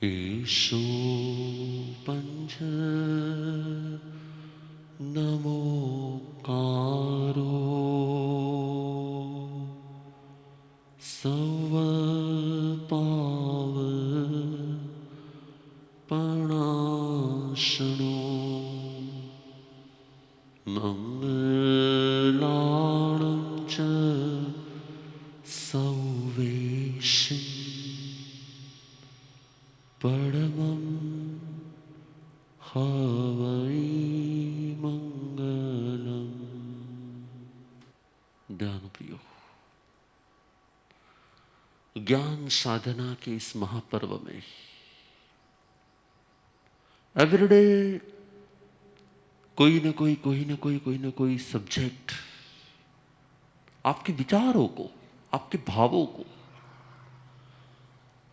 ईशो पंच नमोकारो सव पाव पणाशनो मंगलाणं च सौवेशिं परमं हवै मंगलम्। ध्यान प्रियो, ज्ञान साधना के इस महापर्व में एवरीडे कोई न कोई सब्जेक्ट आपके विचारों को, आपके भावों को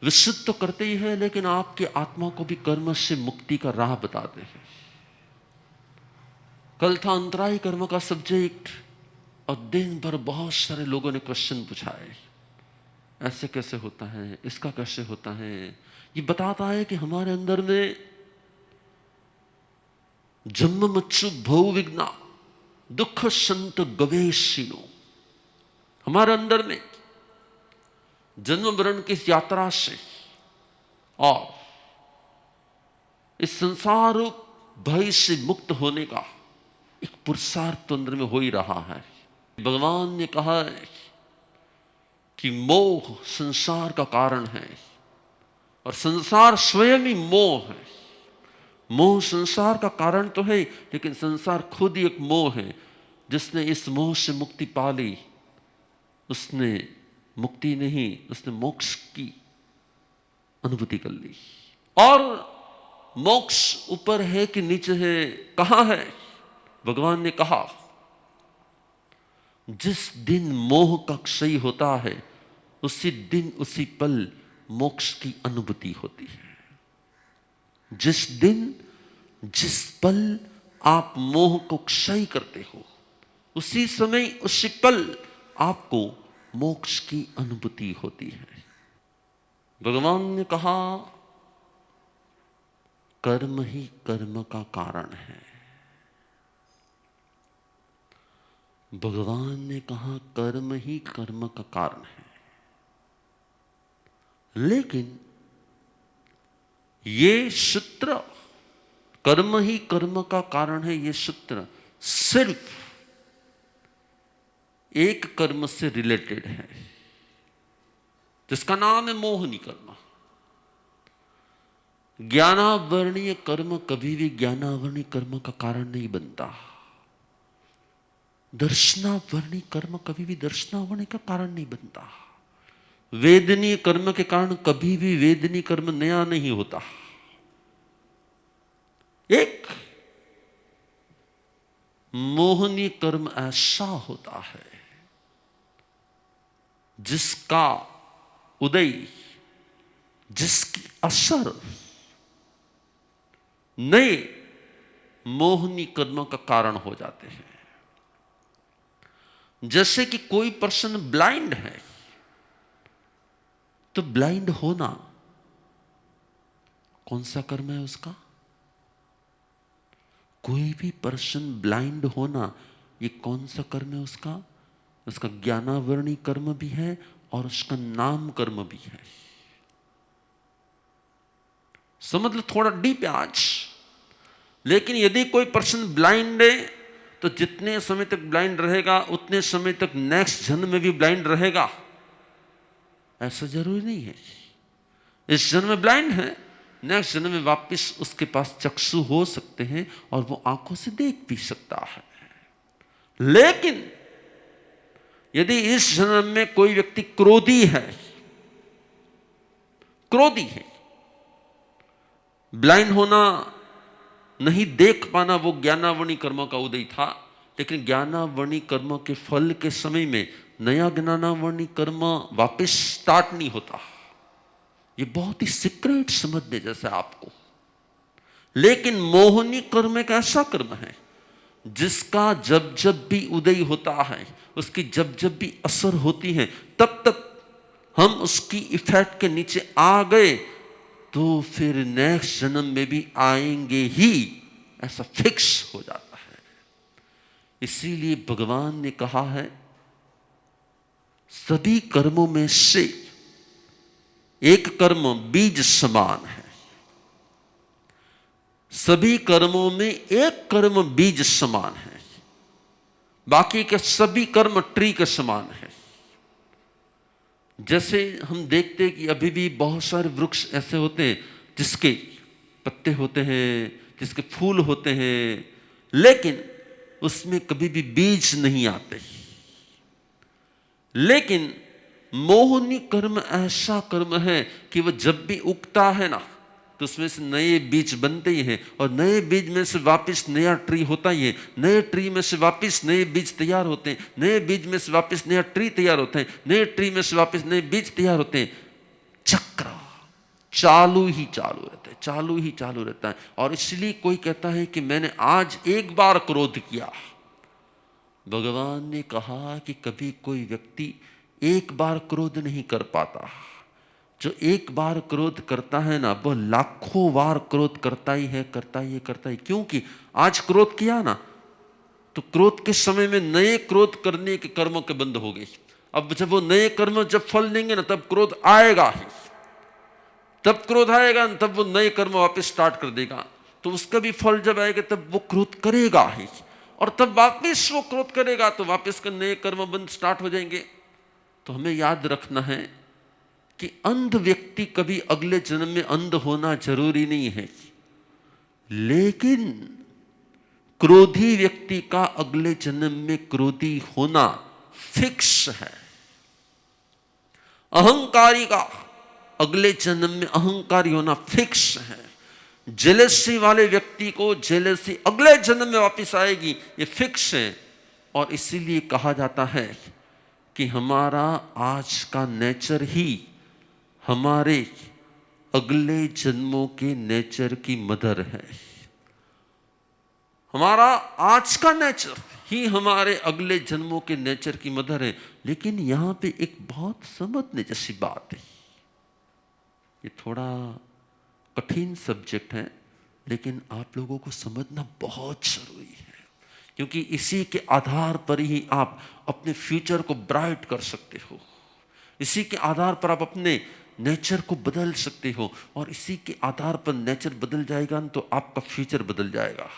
विशुद्ध तो करते ही है, लेकिन आपके आत्मा को भी कर्म से मुक्ति का राह बताते हैं। कल था अंतराय कर्म का सब्जेक्ट और दिन भर बहुत सारे लोगों ने क्वेश्चन पूछाए, ऐसे कैसे होता है, इसका कैसे होता है। ये बताता है कि हमारे अंदर में जन्म मच्छु भव विघ्ना दुख संत गवेशिनो, हमारे अंदर में जन्म मरण की इस यात्रा से और इस संसार भय से मुक्त होने का एक पुरुषार्थ तो अंदर में हो ही रहा है। भगवान ने कहा है कि मोह संसार का कारण है और संसार स्वयं ही मोह है। मोह संसार का कारण तो है, लेकिन संसार खुद ही एक मोह है। जिसने इस मोह से मुक्ति पा ली, उसने मुक्ति नहीं, उसने मोक्ष की अनुभूति कर ली। और मोक्ष ऊपर है कि नीचे है, कहां है? भगवान ने कहा जिस दिन मोह का क्षय होता है, उसी दिन उसी पल मोक्ष की अनुभूति होती है। जिस दिन जिस पल आप मोह को क्षय करते हो, उसी समय उसी पल आपको मोक्ष की अनुभूति होती है। भगवान ने कहा कर्म ही कर्म का कारण है। भगवान ने कहा कर्म ही कर्म का कारण है, लेकिन ये सूत्र कर्म ही कर्म का कारण है, ये सूत्र सिर्फ एक कर्म से रिलेटेड है, जिसका नाम है मोहनी कर्म। ज्ञानावरणीय कर्म कभी भी ज्ञानावरणीय कर्म का कारण नहीं बनता। दर्शनावरणीय कर्म कभी भी दर्शनावरणीय का कारण नहीं बनता। वेदनीय कर्म के कारण कभी भी वेदनीय कर्म नया नहीं होता। एक मोहनीय कर्म ऐसा होता है जिसका उदय, जिसकी असर नए मोहनीय कर्म का कारण हो जाते हैं। जैसे कि कोई पर्सन ब्लाइंड है, तो ब्लाइंड होना कौन सा कर्म है उसका? कोई भी पर्सन ब्लाइंड होना, ये कौन सा कर्म है उसका? उसका ज्ञानावरणी कर्म भी है और उसका नाम कर्म भी है। समझ लो, थोड़ा डीप है आज। लेकिन यदि कोई पर्सन ब्लाइंड है तो जितने समय तक ब्लाइंड रहेगा उतने समय तक नेक्स्ट जन्म में भी ब्लाइंड रहेगा, ऐसा जरूरी नहीं है। इस जन्म में ब्लाइंड है, नेक्स्ट जन्म में वापस उसके पास चक्षु हो सकते हैं और वो आंखों से देख भी सकता है। लेकिन यदि इस जन्म में कोई व्यक्ति क्रोधी है, क्रोधी है, ब्लाइंड होना, नहीं देख पाना, वो ज्ञानावरणी कर्मों का उदय था। लेकिन ज्ञानावरणी कर्मों के फल के समय में नया ज्ञानावरणी कर्म वापस स्टार्ट नहीं होता। ये बहुत ही सीक्रेट समझने जैसा आपको। लेकिन मोहिनी कर्म एक ऐसा कर्म है जिसका जब जब भी उदय होता है, उसकी जब जब भी असर होती है, तब तक हम उसकी इफेक्ट के नीचे आ गए तो फिर नेक्स्ट जन्म में भी आएंगे ही, ऐसा फिक्स हो जाता है। इसीलिए भगवान ने कहा है सभी कर्मों में से एक कर्म बीज समान है। सभी कर्मों में एक कर्म बीज समान है, बाकी के सभी कर्म ट्री के समान है। जैसे हम देखते हैं कि अभी भी बहुत सारे वृक्ष ऐसे होते हैं जिसके पत्ते होते हैं, जिसके फूल होते हैं, लेकिन उसमें कभी भी बीज नहीं आते। लेकिन मोहिनी कर्म ऐसा कर्म है कि वह जब भी उगता है ना, तो उसमें से नए बीज बनते ही हैं और नए बीज में से वापस नया ट्री होता ही है, नए ट्री में से वापस नए बीज तैयार होते हैं, नए बीज में से वापस नया ट्री तैयार होते हैं, नए ट्री में से वापस नए बीज तैयार होते हैं। चक्र चालू ही चालू रहता है, चालू ही चालू रहता है। और इसलिए कोई कहता है कि मैंने आज एक बार क्रोध किया। भगवान ने कहा कि कभी कोई व्यक्ति एक बार क्रोध नहीं कर पाता। जो एक बार क्रोध करता है ना, वह लाखों बार क्रोध करता ही है, करता ही है, करता ही। क्योंकि आज क्रोध किया ना, तो क्रोध के समय में नए क्रोध करने के कर्मों के बंद हो गए। अब जब वो नए कर्म जब फल देंगे ना, तब क्रोध आएगा ही। तब क्रोध आएगा, तब वो नए कर्म वापस स्टार्ट कर देगा। तो उसका भी फल जब आएगा तब वो क्रोध करेगा ही, और तब वापस वो क्रोध करेगा तो वापस का नए कर्म बंद स्टार्ट हो जाएंगे। तो हमें याद रखना है कि अंध व्यक्ति कभी अगले जन्म में अंध होना जरूरी नहीं है, लेकिन क्रोधी व्यक्ति का अगले जन्म में क्रोधी होना फिक्स है। अहंकारी का अगले जन्म में अहंकारी होना फिक्स है। जेलसी वाले व्यक्ति को जेलसी अगले जन्म में वापस आएगी, ये फिक्स है। और इसीलिए कहा जाता है कि हमारा आज का नेचर ही हमारे अगले जन्मों के नेचर की मदर है। हमारा आज का नेचर ही हमारे अगले जन्मों के नेचर की मदर है। लेकिन यहां पे एक बहुत समझने जैसी बात है। ये थोड़ा कठिन सब्जेक्ट है, लेकिन आप लोगों को समझना बहुत जरूरी है, क्योंकि इसी के आधार पर ही आप अपने फ्यूचर को ब्राइट कर सकते हो। इसी के आधार पर आप अपने नेचर को बदल सकते हो, और इसी के आधार पर नेचर बदल जाएगा तो आपका फ्यूचर बदल जाएगा।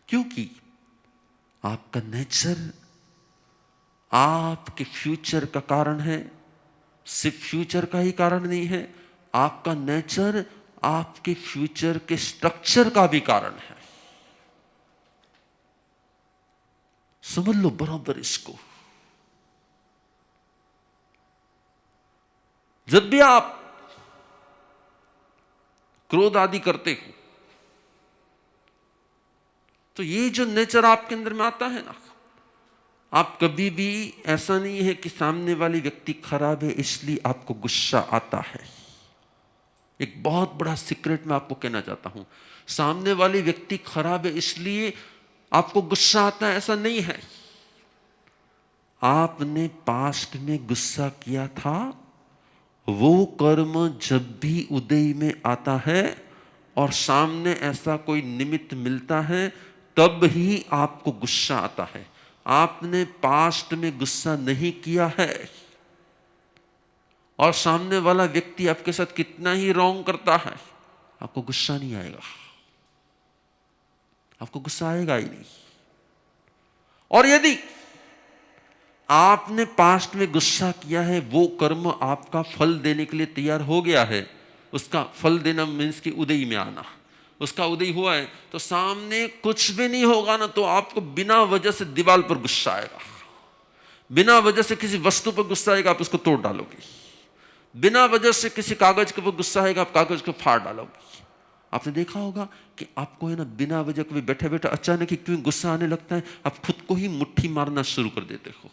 क्योंकि आपका नेचर आपके फ्यूचर का कारण है, सिर्फ फ्यूचर का ही कारण नहीं है। आपका नेचर आपके फ्यूचर के स्ट्रक्चर का भी कारण है। समझ लो बराबर इसको। जब भी आप क्रोध आदि करते हो, तो ये जो नेचर आपके अंदर में आता है ना, आप कभी भी ऐसा नहीं है कि सामने वाली व्यक्ति खराब है इसलिए आपको गुस्सा आता है। एक बहुत बड़ा सीक्रेट मैं आपको कहना चाहता हूं, सामने वाली व्यक्ति खराब है इसलिए आपको गुस्सा आता है, ऐसा नहीं है। आपने पास्ट में गुस्सा किया था, वो कर्म जब भी उदय में आता है और सामने ऐसा कोई निमित्त मिलता है, तब ही आपको गुस्सा आता है। आपने पास्ट में गुस्सा नहीं किया है और सामने वाला व्यक्ति आपके साथ कितना ही रॉन्ग करता है, आपको गुस्सा नहीं आएगा, आपको गुस्सा आएगा ही नहीं। और यदि आपने पास्ट में गुस्सा किया है, वो कर्म आपका फल देने के लिए तैयार हो गया है, उसका फल देना मीन्स कि उदय में आना, उसका उदय हुआ है, तो सामने कुछ भी नहीं होगा ना, तो आपको बिना वजह से दीवार पर गुस्सा आएगा, बिना वजह से किसी वस्तु पर गुस्सा आएगा, आप उसको तोड़ डालोगे, बिना वजह से किसी कागज के ऊपर गुस्सा आएगा, आप कागज को फाड़ डालोगे। आपने देखा होगा कि आपको है ना बिना वजह कभी बैठे बैठे अचानक ही क्यों गुस्सा आने लगता है, आप खुद को ही मुट्ठी मारना शुरू कर देते हो,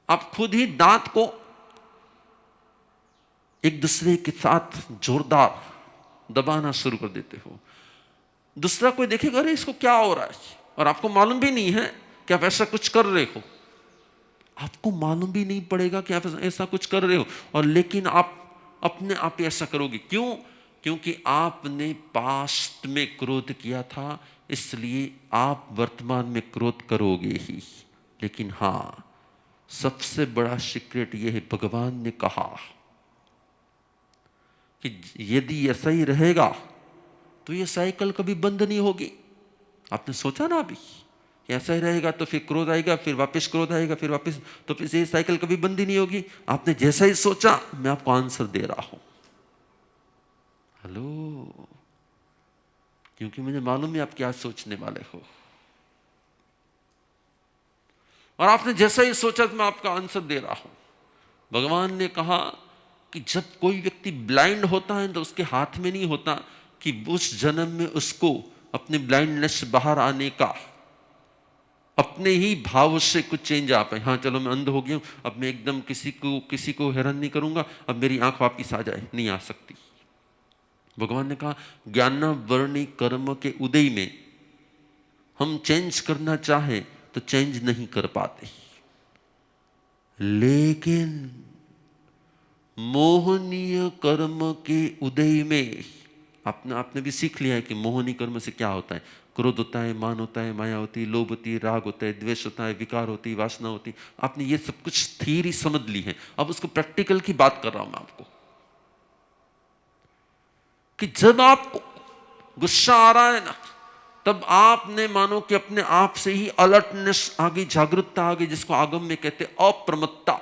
आप खुद ही दांत को एक दूसरे के साथ जोरदार दबाना शुरू कर देते हो। दूसरा कोई देखेगा अरे इसको क्या हो रहा है, और आपको मालूम भी नहीं है कि आप ऐसा कुछ कर रहे हो, आपको मालूम भी नहीं पड़ेगा कि आप ऐसा कुछ कर रहे हो, और लेकिन आप अपने आप ही ऐसा करोगे। क्यों? क्योंकि आपने पास्ट में क्रोध किया था, इसलिए आप वर्तमान में क्रोध करोगे ही। लेकिन हाँ, सबसे बड़ा सीक्रेट यह है, भगवान ने कहा कि यदि ऐसा ही रहेगा तो ये साइकिल कभी बंद नहीं होगी। आपने सोचा ना अभी, ऐसा ही रहेगा तो फिर क्रोध आएगा, फिर वापस क्रोध आएगा, फिर वापस, तो फिर ये साइकिल कभी बंद ही नहीं होगी। आपने जैसा ही सोचा, मैं आपको आंसर दे रहा हूं। हेलो, क्योंकि मुझे मालूम है आप क्या सोचने वाले हो, और आपने जैसा ही सोचा तो मैं आपका आंसर दे रहा हूं। भगवान ने कहा कि जब कोई व्यक्ति ब्लाइंड होता है तो उसके हाथ में नहीं होता कि उस जन्म में उसको अपने ब्लाइंडनेस से बाहर आने का अपने ही भाव से कुछ चेंज आ पाए। हाँ चलो मैं अंध हो गया हूं, अब मैं एकदम किसी को हैरान नहीं करूंगा, अब मेरी आंख वापिस आ जाए, नहीं आ सकती। भगवान ने कहा ज्ञानावर्णी कर्म के उदय में हम चेंज करना चाहे तो चेंज नहीं कर पाते, लेकिन मोहनीय कर्म के उदय में आपने भी सीख लिया है कि मोहनीय कर्म से क्या होता है। क्रोध होता है, मान होता है, माया होती है, लोभ होती है, राग होता है, द्वेष होता है, विकार होती है, वासना होती है। आपने ये सब कुछ थ्योरी समझ ली है, अब उसको प्रैक्टिकल की बात कर रहा हूं मैं आपको, कि जब आपको गुस्सा आ रहा है ना, तब आपने मानो कि अपने आप से ही अलर्टनेस आ गई, जागरूकता आ गई, जिसको आगम में कहते अप्रमत्ता।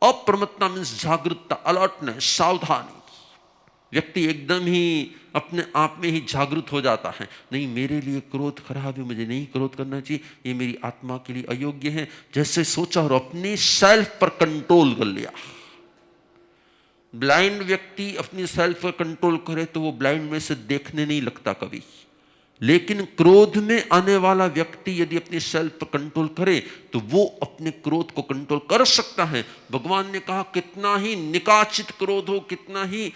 अप्रमत्ता मीन्स जागरूकता, अलर्टनेस, सावधानी। व्यक्ति एकदम ही अपने आप में ही जागरूक हो जाता है, नहीं मेरे लिए क्रोध खराब है, मुझे नहीं क्रोध करना चाहिए, ये मेरी आत्मा के लिए अयोग्य है, जैसे सोचा और अपने सेल्फ पर कंट्रोल कर लिया। ब्लाइंड व्यक्ति अपनी सेल्फ पर कंट्रोल करे तो वो ब्लाइंड में से देखने नहीं लगता कभी, लेकिन क्रोध में आने वाला व्यक्ति यदि अपनी सेल्फ पर कंट्रोल करे तो वो अपने क्रोध को कंट्रोल कर सकता है। भगवान ने कहा कितना ही निकाचित क्रोध हो, कितना ही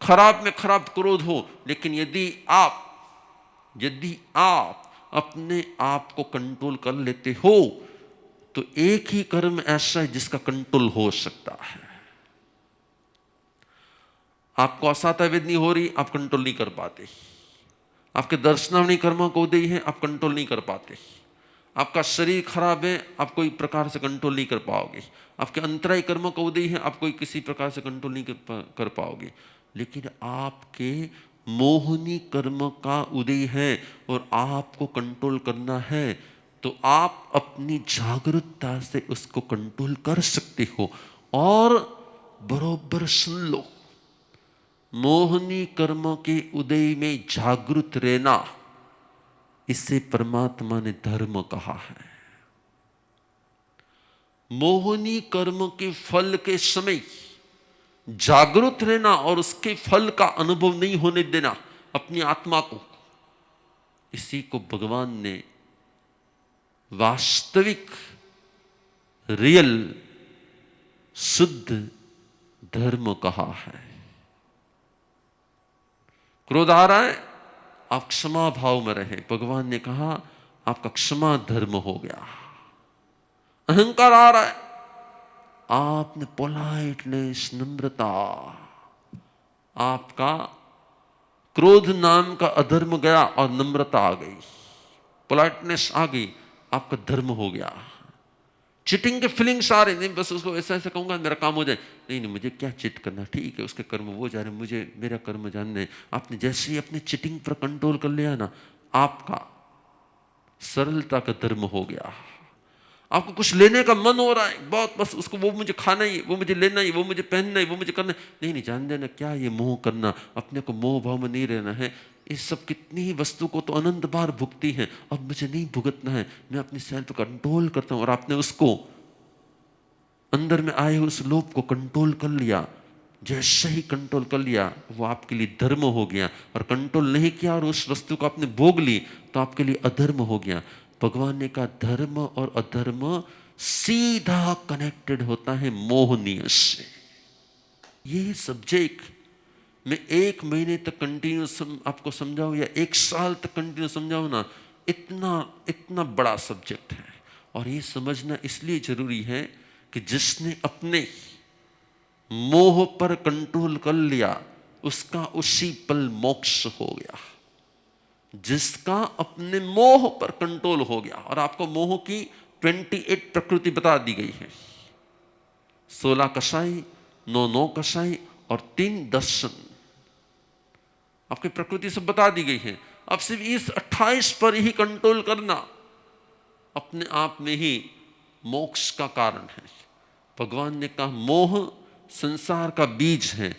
खराब में खराब क्रोध हो, लेकिन यदि आप अपने आप को कंट्रोल कर लेते हो तो एक ही कर्म ऐसा है जिसका कंट्रोल हो सकता है। आपको असाता वेदनी हो रही, आप कंट्रोल नहीं कर पाते। आपके दर्शनावनी कर्मों को उदय है, आप कंट्रोल नहीं कर पाते। आपका शरीर खराब है, आप कोई प्रकार से कंट्रोल नहीं कर पाओगे। आपके अंतराय कर्मों का उदय है, आप कोई किसी प्रकार से कंट्रोल नहीं कर पाओगे। लेकिन आपके मोहनी कर्म का उदय है और आपको कंट्रोल करना है, तो आप अपनी जागरूकता से उसको कंट्रोल कर सकते हो। और बरोबर सुन लो, मोहनी कर्म के उदय में जागरूक रहना, इसे परमात्मा ने धर्म कहा है। मोहनी कर्म के फल के समय जागरूक रहना और उसके फल का अनुभव नहीं होने देना अपनी आत्मा को, इसी को भगवान ने वास्तविक रियल शुद्ध धर्म कहा है। क्रोध आ रहा है, आप क्षमा भाव में रहे, भगवान ने कहा आपका क्षमा धर्म हो गया। अहंकार आ रहा है, आपने पोलाइटनेस, नम्रता, आपका क्रोध नाम का अधर्म गया और नम्रता आ गई, पोलाइटनेस आ गई, आपका धर्म हो गया। चिटिंग के फीलिंग्स आ रहे नहीं, बस उसको ऐसा ऐसा कहूंगा मेरा काम हो जाए, नहीं नहीं मुझे क्या चिट करना, ठीक है उसके कर्म वो जा रहे, मुझे मेरा कर्म जानना है। आपने जैसे ही अपने चिटिंग पर कंट्रोल कर लिया ना, आपका सरलता का धर्म हो गया। आपको कुछ लेने का मन हो रहा है बहुत, बस उसको वो मुझे खाना ही, वो मुझे लेना ही, वो मुझे पहनना ही, वो मुझे करना है। नहीं नहीं, जान देना क्या ये मोह करना, अपने को मोह भाव में नहीं रहना है। इस सब कितनी ही वस्तु को तो अनंत बार भुगती है, अब मुझे नहीं भुगतना है, मैं अपनी सेल्फ कंट्रोल करता हूं। और आपने उसको अंदर में आए उस लोभ को कंट्रोल कर लिया। जैसे ही कंट्रोल कर लिया वो आपके लिए धर्म हो गया, और कंट्रोल नहीं किया और उस वस्तु को आपने भोग ली तो आपके लिए अधर्म हो गया। भगवान ने कहा धर्म और अधर्म सीधा कनेक्टेड होता है मोहनीय से। ये सब्जेक्ट मैं 1 महीने तक कंटिन्यू आपको समझाऊं या 1 साल तक कंटिन्यू समझाऊं ना, इतना इतना बड़ा सब्जेक्ट है। और ये समझना इसलिए जरूरी है कि जिसने अपने मोह पर कंट्रोल कर लिया उसका उसी पल मोक्ष हो गया। जिसका अपने मोह पर कंट्रोल हो गया, और आपको मोह की 28 प्रकृति बता दी गई है, 16 कसाई, 9 कसाई और 3 दर्शन, आपकी प्रकृति सब बता दी गई है। अब सिर्फ इस 28 पर ही कंट्रोल करना अपने आप में ही मोक्ष का कारण है। भगवान ने कहा मोह संसार का बीज है,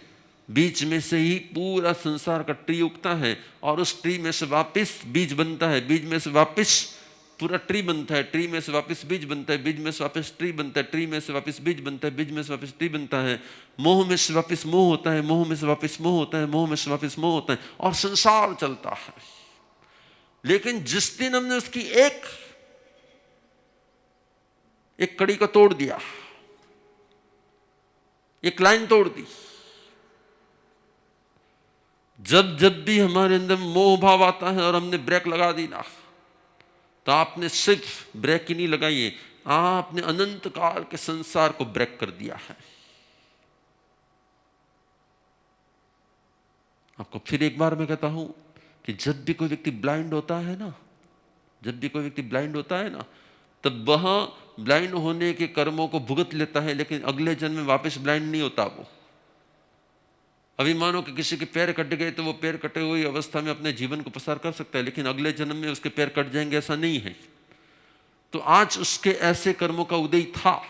बीज में से ही पूरा संसार का ट्री उगता है, और उस ट्री में से वापस बीज बनता है, बीज में से वापस पूरा ट्री बनता है, ट्री में से वापस बीज बनता है, बीज में से वापस ट्री बनता है, ट्री में से वापस बीज बनता है, बीज में से वापस ट्री बनता है। मोह में से वापस मोह होता है, मोह में से वापस मोह होता है, मोह में से वापस मोह होता है, और संसार चलता है। लेकिन जिस दिन हमने उसकी एक कड़ी को तोड़ दिया, एक लाइन तोड़ दी, जब जब भी हमारे अंदर मोह भाव आता है और हमने ब्रेक लगा दी ना, तो आपने सिर्फ ब्रेक ही नहीं लगाई है, आपने अनंत काल के संसार को ब्रेक कर दिया है। आपको फिर एक बार मैं कहता हूं कि जब भी कोई व्यक्ति ब्लाइंड होता है ना, जब भी कोई व्यक्ति ब्लाइंड होता है ना, तब वह ब्लाइंड होने के कर्मों को भुगत लेता है, लेकिन अगले जन्म में वापस ब्लाइंड नहीं होता वो। अभी मानो कि किसी के पैर कट गए तो वो पैर कटे हुई अवस्था में अपने जीवन को पसार कर सकता है, लेकिन अगले जन्म में उसके पैर कट जाएंगे ऐसा नहीं है। तो आज उसके ऐसे कर्मों का उदय था,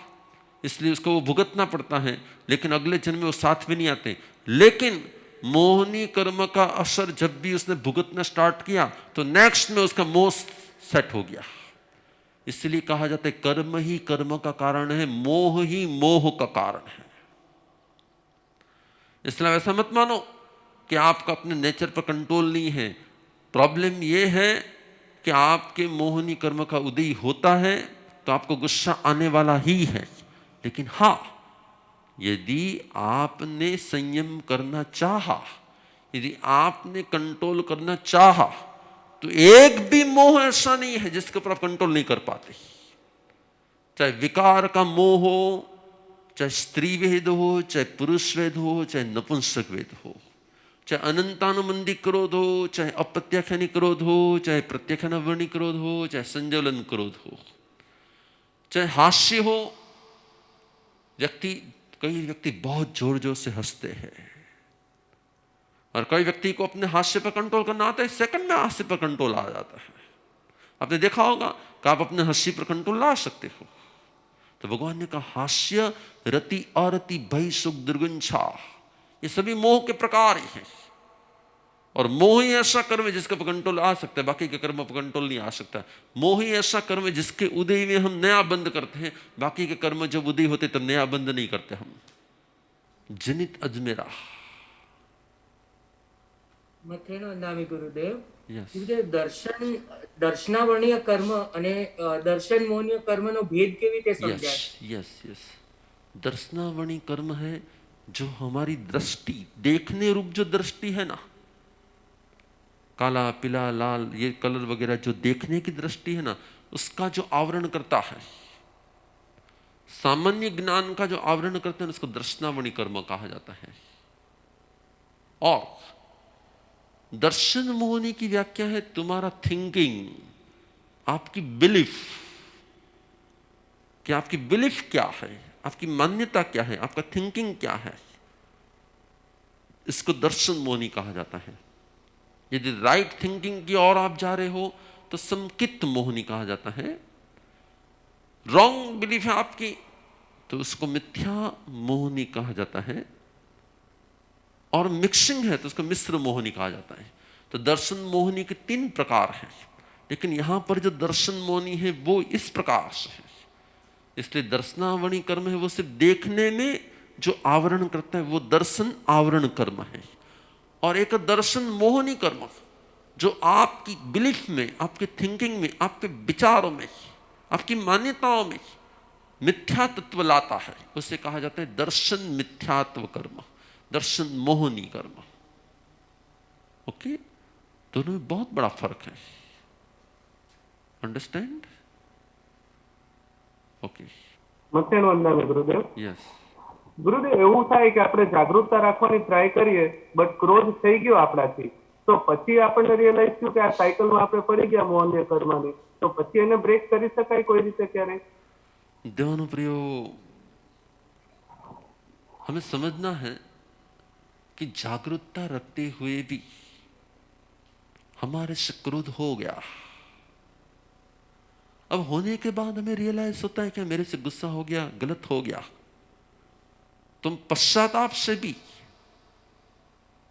इसलिए उसको वो भुगतना पड़ता है, लेकिन अगले जन्म में वो साथ में नहीं आते। लेकिन मोहनी कर्म का असर जब भी उसने भुगतना स्टार्ट किया तो नेक्स्ट में उसका मोह सेट हो गया। इसलिए कहा जाता है कर्म ही कर्म का कारण है, मोह ही मोह का कारण है। इसलिए ऐसा मत मानो कि आपका अपने नेचर पर कंट्रोल नहीं है। प्रॉब्लम यह है कि आपके मोहनी कर्म का उदय होता है तो आपको गुस्सा आने वाला ही है। लेकिन हाँ, यदि आपने संयम करना चाहा, यदि आपने कंट्रोल करना चाहा, तो एक भी मोह ऐसा नहीं है जिसके ऊपर आप कंट्रोल नहीं कर पाते। चाहे विकार का मोह हो, चाहे स्त्री वेद हो, चाहे पुरुष वेद हो, चाहे नपुंसक वेद हो, चाहे अनंतानुबंधी क्रोध हो, चाहे अप्रत्याख्यानी क्रोध हो, चाहे प्रत्याख्यानावर्णी क्रोध हो, चाहे संज्वलन क्रोध हो, चाहे हास्य हो। कई व्यक्ति बहुत जोर जोर से हंसते हैं, और कई व्यक्ति को अपने हास्य पर कंट्रोल करना आता है, सेकंड में हास्य पर कंट्रोल आ जाता है। आपने देखा होगा कि आप अपने हंसी पर कंट्रोल ला सकते हो। तो भगवान ने कहा हास्य, रति, अरति, भय, सुख, दुर्गुंछा, ये सभी मोह के प्रकार ही हैं। और मोह ही ऐसा कर्म है जिसके पर कंट्रोल आ सकता है, बाकी के कर्म पर कंट्रोल नहीं आ सकता। मोह ही ऐसा कर्म है जिसके उदय में हम नया बंद करते हैं, बाकी के कर्म जब उदय होते तब नया बंद नहीं करते हम। जनित अजमेरा મથેનો નામી ગુરુદેવ यस કે દર્શનાવર્ણીય કર્મ અને દર્શન મોહનીય કર્મનો ભેદ કેવી રીતે यस સમજાય? यस यस दर्शनावणी कर्म है जो हमारी दृष्टि, देखने रूप जो दृष्टि है ना, काला पीला लाल ये कलर वगैरह जो देखने की दृष्टि है ना, उसका जो आवरण करता है, सामान्य ज्ञान का जो आवरण करते हैं उसको दर्शनावणी कर्म कहा जाता है। और दर्शन मोहनी की व्याख्या है तुम्हारा थिंकिंग, आपकी बिलीफ, कि आपकी बिलीफ क्या है, आपकी मान्यता क्या है, आपका थिंकिंग क्या है। इसको दर्शन मोहनी कहा जाता है। यदि राइट थिंकिंग की ओर आप जा रहे हो तो संकित मोहनी कहा जाता है। रॉन्ग बिलीफ है आपकी तो उसको मिथ्या मोहनी कहा जाता है, और मिक्सिंग है तो उसको मिश्र मोहनी कहा जाता है। तो दर्शन मोहनी के 3 प्रकार हैं, लेकिन यहां पर जो दर्शन मोहनी है वो इस प्रकार से है। इसलिए दर्शनावणी कर्म है वो सिर्फ देखने में जो आवरण करता है वो दर्शन आवरण कर्म है, और एक दर्शन मोहनी कर्म जो आपकी बिलीफ में, आपके थिंकिंग में, आपके विचारों में, आपकी मान्यताओं में मिथ्या तत्व लाता है, उसे कहा जाता है दर्शन मिथ्यात्व कर्म, दर्शन मोहनी कर्म। ओके, दोनों में बहुत बड़ा फर्क है। अंडरस्टैंड? ओके, મધ્યાહન વંદના ગુરુદેવ. यस। ગુરુદેવ, એવું થાય કે આપણે જાગૃતતા રાખવાની ટ્રાય કરીએ બટ ક્રોધ થઈ ગયો આપણાથી, તો પછી આપણને રિયલાઇઝ થયું કે આ સાયકલમાં આપણે પડી ગયા મોહનીય કર્મની, તો પછી એને બ્રેક કરી શકાય કોઈ રીતે ક્યારે? देवानु प्रियो, हमें समझना है कि जागरूकता रखते हुए भी हमारे से क्रोध हो गया। अब होने के बाद हमें रियलाइज होता है कि मेरे से गुस्सा हो गया, गलत हो गया। तुम पश्चाताप से भी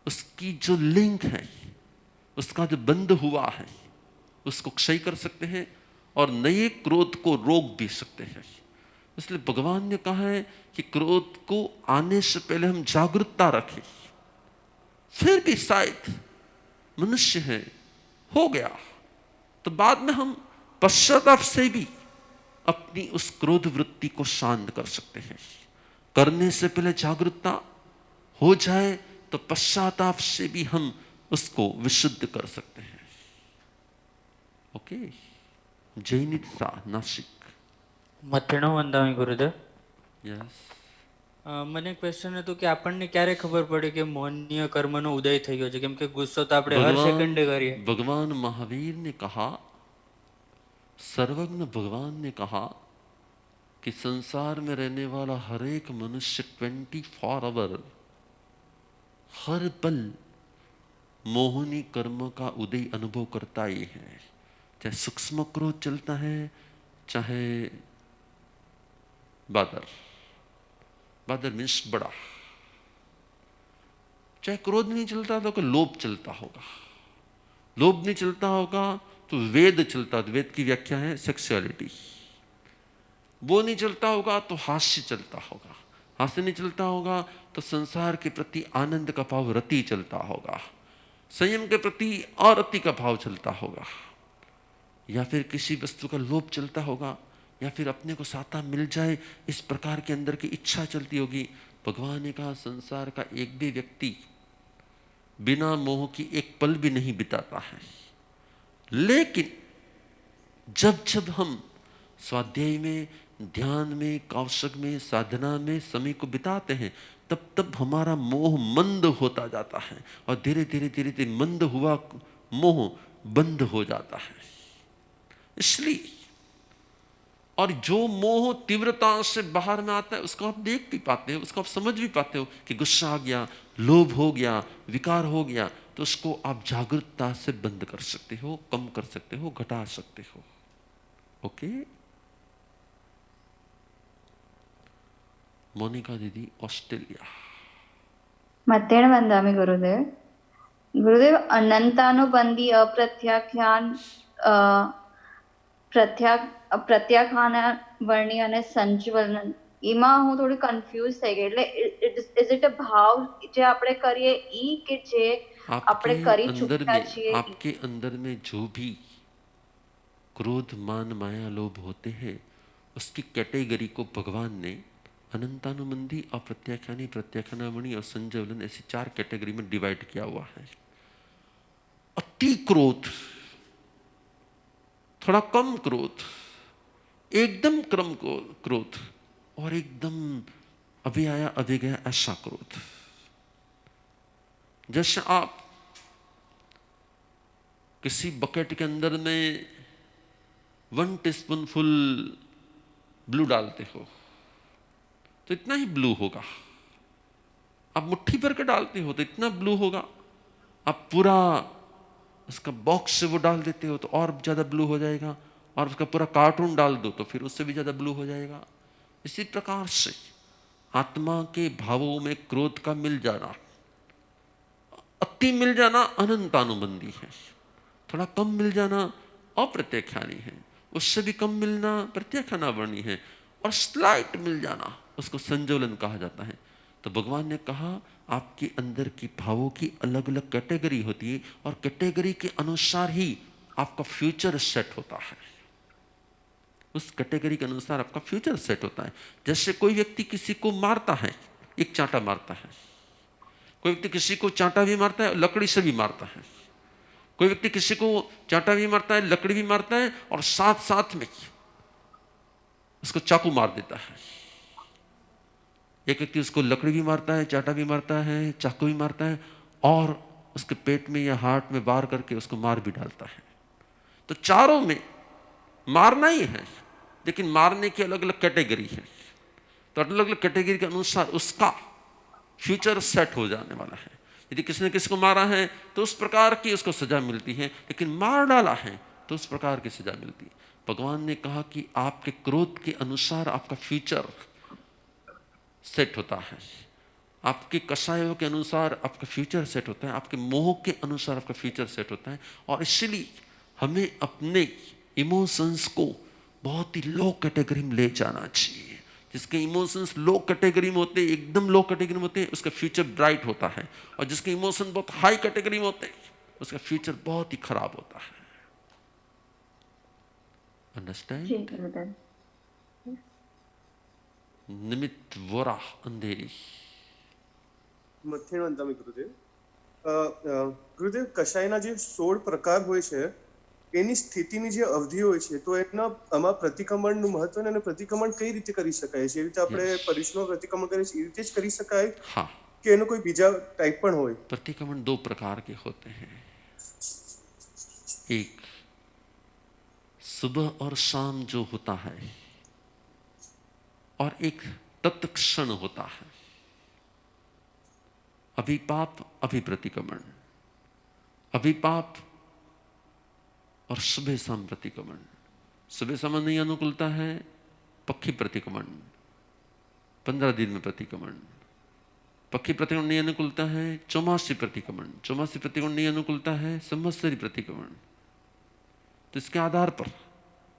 उसकी जो लिंक है, उसका जो बंध हुआ है, उसको क्षय कर सकते हैं और नए क्रोध को रोक भी सकते हैं। इसलिए भगवान ने कहा है कि क्रोध को आने से पहले हम जागरूकता रखें। फिर भी शायद मनुष्य है, हो गया, तो बाद में हम पश्चाताप से भी अपनी उस क्रोध वृत्ति को शांत कर सकते हैं। करने से पहले जागरूकता हो जाए तो पश्चाताप से भी हम उसको विशुद्ध कर सकते हैं। ओके, जैनित सा नासिक। મધ્યાહન વંદામી ગુરુદેવ. यस। મને ક્વેશ્ચન હતું કે આપણને ક્યારે ખબર પડે કે મૌન્ય કર્મનો ઉદય થઈ ગયો છે? કેમ કે ગુસ્સો તો આપણે હર સેકન્ડે કરીએ. भगवान महावीर ने कहा, सर्वज्ञ भगवान ने कहा कि संसार में रहने वाला हर एक मनुष्य 24 आवर हर पल मोहनी कर्म का उदय अनुभव करता ही है। चाहे सूक्ष्म क्रोध चलता है, चाहे बादर, बादर मीन्स बड़ा, चाहे क्रोध नहीं चलता तो कोई लोभ चलता होगा, लोभ नहीं चलता होगा तो वेद चलता, तो वेद की व्याख्या है सेक्सुअलिटी। वो नहीं चलता होगा तो हास्य चलता होगा, हास्य नहीं चलता होगा तो संसार के प्रति आनंद का भाव रति चलता होगा, संयम के प्रति अरति का भाव चलता होगा, या फिर किसी वस्तु का लोभ चलता होगा, या फिर अपने को साता मिल जाए इस प्रकार के अंदर की इच्छा चलती होगी। भगवान ने कहा संसार का एक भी व्यक्ति बिना मोह की एक पल भी नहीं बिताता है, लेकिन जब जब हम स्वाध्याय में, ध्यान में, कौशक में, साधना में समय को बिताते हैं तब तब हमारा मोह मंद होता जाता है, और धीरे धीरे धीरे धीरे मंद हुआ मोह बंद हो जाता है। इसलिए, और जो मोह तीव्रता से बाहर में आता है उसको आप देख भी पाते हो, उसको आप समझ भी पाते हो कि गुस्सा आ गया, लोभ हो गया, विकार हो गया, तो उसको आप जागरूकता से बंद कर सकते हो, कम कर सकते हो, घटा सकते हो। ओके, मोनिका दीदी, ऑस्ट्रेलिया. मध्याह्न वंदामी गुरुदेव. गुरुदेव, अनंतानुबंधी अप्रत्याख्यान પ્રત્યાખ્યાન વર્ણી અને સંચવલન, એમાં હું થોડી કન્ફ્યુઝ થઈ ગઈ. એટલે ઇઝ ઇટ અ ભાવ જે આપણે કરીએ ઈ કે જે આપણે કરી ચૂક્યા છીએ? आपके अंदर में जो भी क्रोध, मान, माया, लोभ होते हैं उसकी कैटेगरी को भगवान ने अनंतानुबंधी, अप्रत्याख्यानी, प्रत्याख्यानावणी और संजवलन ऐसी 4 कैटेगरी में डिवाइड किया हुआ है। अति क्रोध, थोड़ा कम क्रोध, एकदम क्रम क्रोध, और एकदम अभी आया अभी गया ऐसा क्रोध। जैसे आप किसी बकेट के अंदर में 1 टीस्पून फुल ब्लू डालते हो तो इतना ही ब्लू होगा। आप मुट्ठी भर के डालते हो तो इतना ब्लू होगा। आप पूरा उसका बॉक्स से वो डाल देते हो तो और ज़्यादा ब्लू हो जाएगा, और उसका पूरा कार्टून डाल दो तो फिर उससे भी ज़्यादा ब्लू हो जाएगा। इसी प्रकार से आत्मा के भावों में क्रोध का मिल जाना, अति मिल जाना अनंतानुबंधी है, थोड़ा कम मिल जाना अप्रत्याख्यानी है, उससे भी कम मिलना प्रत्याख्यानावर्णी है, और स्लाइट मिल जाना उसको संजोलन कहा जाता है। तो भगवान ने कहा आपके अंदर की भावों की अलग अलग कैटेगरी होती है, और कैटेगरी के अनुसार ही आपका फ्यूचर सेट होता है। उस कैटेगरी के अनुसार आपका फ्यूचर सेट होता है। जैसे कोई व्यक्ति किसी को मारता है, एक चांटा मारता है, कोई व्यक्ति किसी को चांटा भी मारता है, लकड़ी से भी मारता है, कोई व्यक्ति किसी को चांटा भी मारता है, लकड़ी भी मारता है, और साथ साथ में उसको चाकू मार देता है। एक व्यक्ति उसको लकड़ी भी मारता है, चांटा भी मारता है, चाकू भी मारता है, और उसके पेट में या हार्ट में वार करके उसको मार भी डालता है। तो चारों में मारना ही है, लेकिन मारने की अलग अलग कैटेगरी है। तो अलग अलग कैटेगरी के अनुसार उसका फ्यूचर सेट हो जाने वाला है। यदि किसी ने किसी को मारा है तो उस प्रकार की उसको सजा मिलती है, लेकिन मार डाला है तो उस प्रकार की सजा मिलती है। भगवान ने कहा कि आपके क्रोध के अनुसार आपका फ्यूचर सेट होता है, आपके कषायों के अनुसार आपका फ्यूचर सेट होता है, आपके मोह के अनुसार आपका फ्यूचर सेट होता है। और इसलिए हमें अपने इमोशंस को बहुत ही लो कैटेगरी में ले जाना चाहिए। जिसके इमोशंस लो कैटेगरी में होते हैं, एकदम लो कैटेगरी में होते हैं, उसका फ्यूचर ब्राइट होता है, और जिसके इमोशन बहुत हाई कैटेगरी में होते हैं उसका फ्यूचर बहुत ही खराब होता है। अंडरस्टैंड? निमित्त वोरा अंधेरी। મથેણ વંદામી ગુરુદેવ. ગુરુદેવ, કશાયના જે 16 પ્રકાર હોય છે એની સ્થિતિની જે અવધિ હોય છે, તો એના આમાં પ્રતિક્રમણનું મહત્વ અને પ્રતિક્રમણ કઈ રીતે કરી શકાય છે? એ રીતે આપણે પરીક્ષણમાં પ્રતિક્રમણ કરીએ છીએ, એ રીતે જ કરી શકાય हाँ, કે એનો કોઈ બીજા ટાઈપ પણ હોય? प्रतिक्रमण दो प्रकार के होते हैं। एक सुबह और शाम जो होता है, और एक तत्क्षण होता है। अभिपाप अभिप्रतिक्रमण, अभिपाप और सुबह शाम प्रतिक्रमण। सुबह शाम नहीं अनुकूलता है, पक्षी प्रतिक्रमण 15 दिन में प्रतिक्रमण। पक्षी प्रतिक्रमण नहीं अनुकूलता है, चौमासी प्रतिक्रमण। चौमासी प्रतिक्रमण नहीं अनुकूलता है, संवत्सरी प्रतिक्रमण। तो इसके आधार पर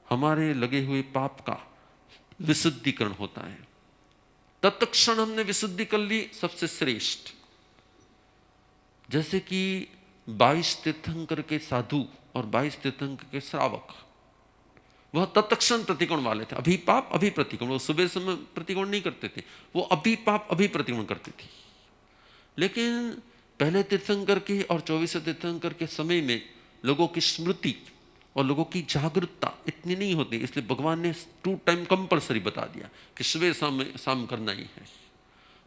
हमारे लगे हुए पाप का विशुद्धिकरण होता है। तत्क्षण हमने विशुद्धि कर ली, सबसे श्रेष्ठ। जैसे कि 22 तीर्थंकर के साधु और 22 तीर्थंकर के श्रावक, वह तत्क्षण प्रतिक्रमण वाले थे। अभी पाप अभी प्रतिक्रमण, वो सुबह समय प्रतिक्रमण नहीं करते थे, वो अभी पाप अभी प्रतिक्रमण करते थे। लेकिन पहले तीर्थंकर के और 24 तीर्थंकर के समय में लोगों की स्मृति और लोगों की जागरूकता इतनी नहीं होती, इसलिए भगवान ने 2 टाइम कंपलसरी बता दिया कि सुबह शाम करना ही है,